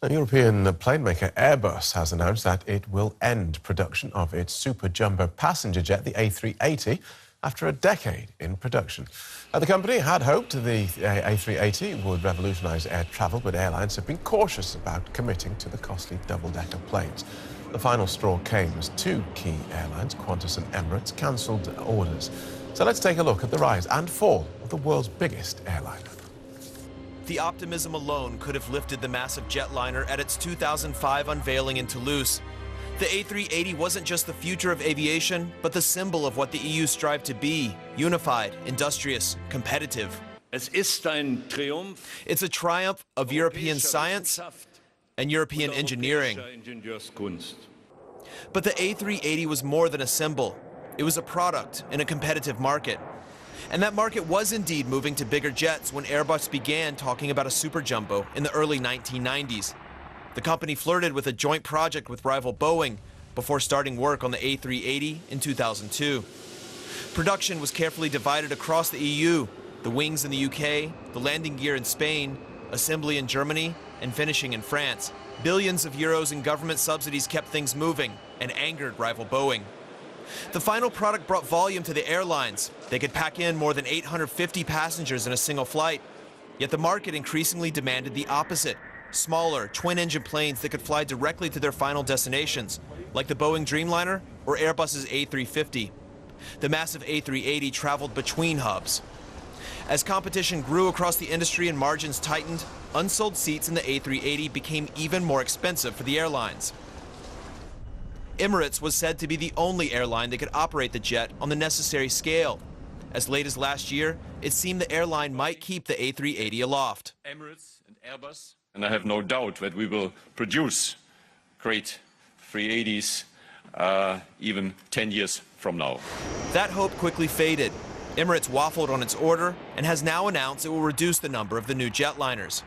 The European plane maker Airbus has announced that it will end production of its superjumbo passenger jet, the A380, after a decade in production. The company had hoped the A380 would revolutionise air travel, but airlines have been cautious about committing to the costly double-decker planes. The final straw came as two key airlines, Qantas and Emirates, cancelled orders. So let's take a look at the rise and fall of the world's biggest airline. The optimism alone could have lifted the massive jetliner at its 2005 unveiling in Toulouse. The A380 wasn't just the future of aviation, but the symbol of what the EU strived to be: unified, industrious, competitive. It's a triumph of European science and European engineering. But the A380 was more than a symbol. It was a product in a competitive market. And that market was indeed moving to bigger jets when Airbus began talking about a superjumbo in the early 1990s. The company flirted with a joint project with rival Boeing before starting work on the A380 in 2002. Production was carefully divided across the EU, the wings in the UK, the landing gear in Spain, assembly in Germany, and finishing in France. Billions of euros in government subsidies kept things moving and angered rival Boeing. The final product brought volume to the airlines. They could pack in more than 850 passengers in a single flight. Yet the market increasingly demanded the opposite: smaller, twin-engine planes that could fly directly to their final destinations, like the Boeing Dreamliner or Airbus's A350. The massive A380 traveled between hubs. As competition grew across the industry and margins tightened, unsold seats in the A380 became even more expensive for the airlines. Emirates was said to be the only airline that could operate the jet on the necessary scale. As late as last year, it seemed the airline might keep the A380 aloft. Emirates and Airbus, and I have no doubt that we will produce great 380s even 10 years from now. That hope quickly faded. Emirates waffled on its order and has now announced it will reduce the number of the new jetliners.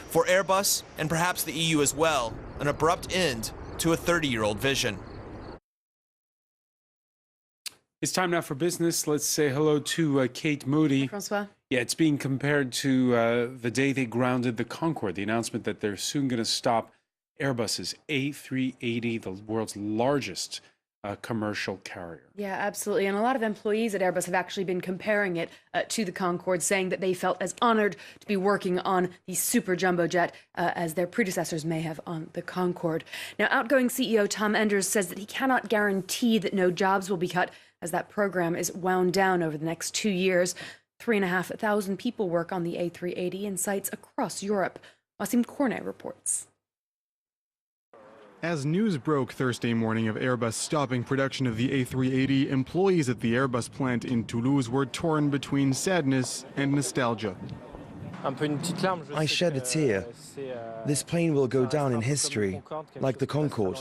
For Airbus, and perhaps the EU as well, an abrupt end to a 30-year-old vision. It's time now for business. Let's say hello to Kate Moody. Hi, Francois. Yeah, it's being compared to the day they grounded the Concorde, the announcement that they're soon going to stop Airbus's A380, the world's largest commercial carrier. Yeah, absolutely. And a lot of employees at Airbus have actually been comparing it to the Concorde, saying that they felt as honored to be working on the super jumbo jet as their predecessors may have on the Concorde. Now, outgoing CEO Tom Enders says that he cannot guarantee that no jobs will be cut as that program is wound down over the next 2 years. 3,500 people work on the A380 in sites across Europe. Wasim Cornet reports. As news broke Thursday morning of Airbus stopping production of the A380, employees at the Airbus plant in Toulouse were torn between sadness and nostalgia. I shed a tear. This plane will go down in history, like the Concorde.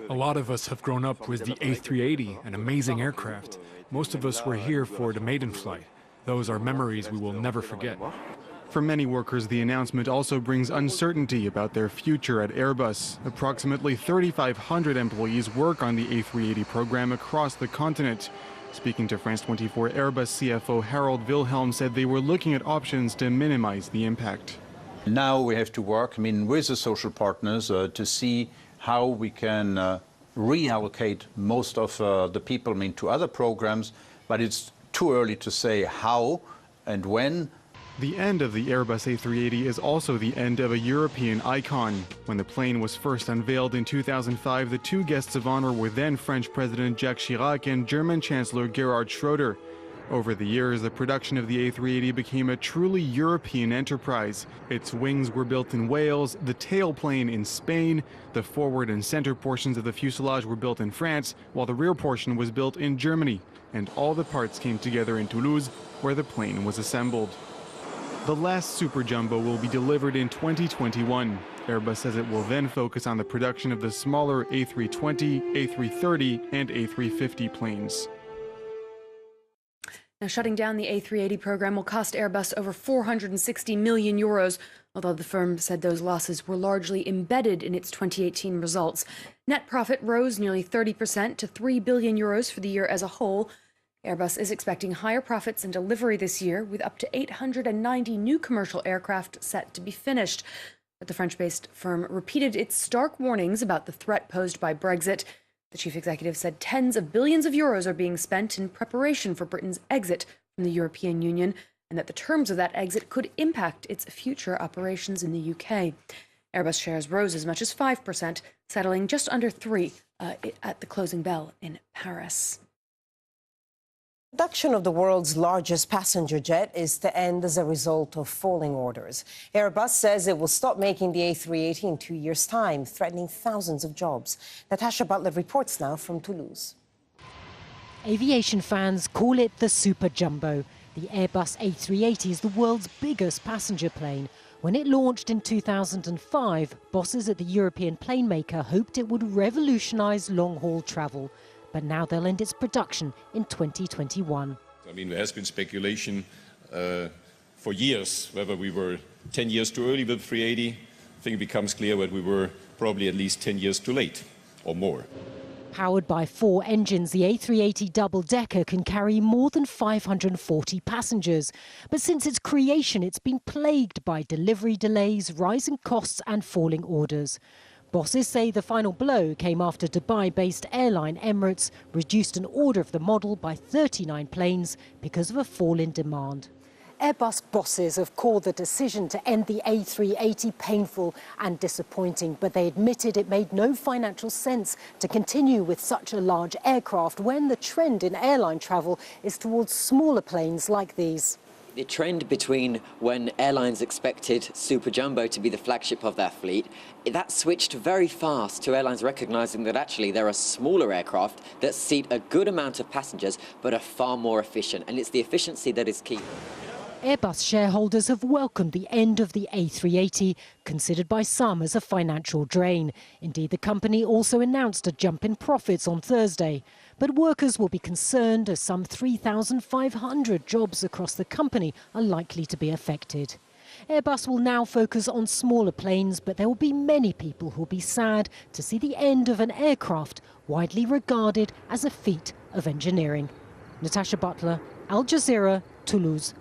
A lot of us have grown up with the A380, an amazing aircraft. Most of us were here for the maiden flight. Those are memories we will never forget. For many workers, the announcement also brings uncertainty about their future at Airbus. Approximately 3,500 employees work on the A380 program across the continent. Speaking to France 24, Airbus CFO Harold Wilhelm said they were looking at options to minimize the impact. Now we have to work, with the social partners to see how we can reallocate most of the people, to other programs, but it's too early to say how and when. The end of the Airbus A380 is also the end of a European icon. When the plane was first unveiled in 2005, the two guests of honor were then French President Jacques Chirac and German Chancellor Gerhard Schroeder. Over the years, the production of the A380 became a truly European enterprise. Its wings were built in Wales, the tailplane in Spain, the forward and center portions of the fuselage were built in France, while the rear portion was built in Germany. And all the parts came together in Toulouse, where the plane was assembled. The last super jumbo will be delivered in 2021. Airbus says it will then focus on the production of the smaller A320, A330, and A350 planes. Now, shutting down the A380 program will cost Airbus over 460 million euros, although the firm said those losses were largely embedded in its 2018 results. Net profit rose nearly 30% to 3 billion euros for the year as a whole. Airbus is expecting higher profits and delivery this year, with up to 890 new commercial aircraft set to be finished. But the French-based firm repeated its stark warnings about the threat posed by Brexit. The chief executive said tens of billions of euros are being spent in preparation for Britain's exit from the European Union, and that the terms of that exit could impact its future operations in the UK. Airbus shares rose as much as 5%, settling just under 3% at the closing bell in Paris. Production of the world's largest passenger jet is to end as a result of falling orders. Airbus says it will stop making the A380 in 2 years' time, threatening thousands of jobs. Natasha Butler reports now from Toulouse. Aviation fans call it the super jumbo. The Airbus A380 is the world's biggest passenger plane. When it launched in 2005, bosses at the European plane maker hoped it would revolutionise long-haul travel. But now they'll end its production in 2021. I mean, there has been speculation for years whether we were 10 years too early with 380. I think it becomes clear that we were probably at least 10 years too late or more. Powered by 4 engines, the A380 double-decker can carry more than 540 passengers. But since its creation, it's been plagued by delivery delays, rising costs and falling orders. Bosses say the final blow came after Dubai-based airline Emirates reduced an order of the model by 39 planes because of a fall in demand. Airbus bosses have called the decision to end the A380 painful and disappointing, but they admitted it made no financial sense to continue with such a large aircraft when the trend in airline travel is towards smaller planes like these. The trend between when airlines expected Super Jumbo to be the flagship of their fleet, that switched very fast to airlines recognising that actually there are smaller aircraft that seat a good amount of passengers but are far more efficient, and it's the efficiency that is key. Airbus shareholders have welcomed the end of the A380, considered by some as a financial drain. Indeed, the company also announced a jump in profits on Thursday. But workers will be concerned as some 3,500 jobs across the company are likely to be affected. Airbus will now focus on smaller planes, but there will be many people who will be sad to see the end of an aircraft widely regarded as a feat of engineering. Natasha Butler, Al Jazeera, Toulouse.